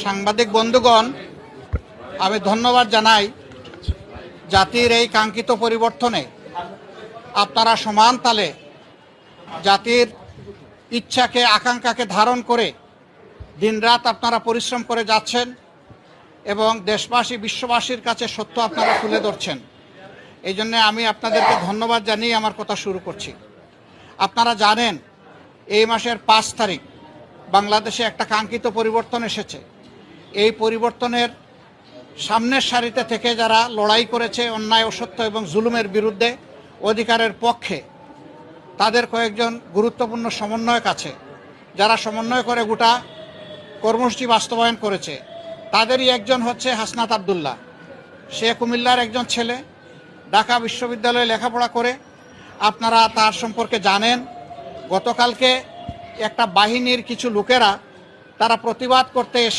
সাংবাদিক বন্ধুগণ, আমি ধন্যবাদ জানাই জাতির এই কাঙ্ক্ষিত পরিবর্তনে আপনারা সমান তালে জাতির ইচ্ছাকে আকাঙ্ক্ষাকে ধারণ করে দিনরাত আপনারা পরিশ্রম করে যাচ্ছেন এবং দেশবাসী বিশ্ববাসীর কাছে সত্য আপনারা তুলে ধরছেন। এই জন্য আমি আপনাদেরকে ধন্যবাদ জানিয়ে আমার কথা শুরু করছি। আপনারা জানেন এই মাসের 5 তারিখ বাংলাদেশে একটা কাঙ্ক্ষিত পরিবর্তন এসেছে। এই পরিবর্তনের সামনের সারিতে থেকে যারা লড়াই করেছে অন্যায় অসত্য এবং জুলুমের বিরুদ্ধে অধিকারের পক্ষে, তাদের কয়েকজন গুরুত্বপূর্ণ সমন্বয়ক আছে যারা সমন্বয় করে গোটা কর্মসূচি বাস্তবায়ন করেছে। তাদেরই একজন হচ্ছে হাসনাত আবদুল্লাহ। সে কুমিল্লার একজন ছেলে, ঢাকা বিশ্ববিদ্যালয়ে লেখাপড়া করে। আপনারা তার সম্পর্কে জানেন। গতকালকে একটা বাহিনীর কিছু লোকেরা তারা প্রতিবাদ করতে এসে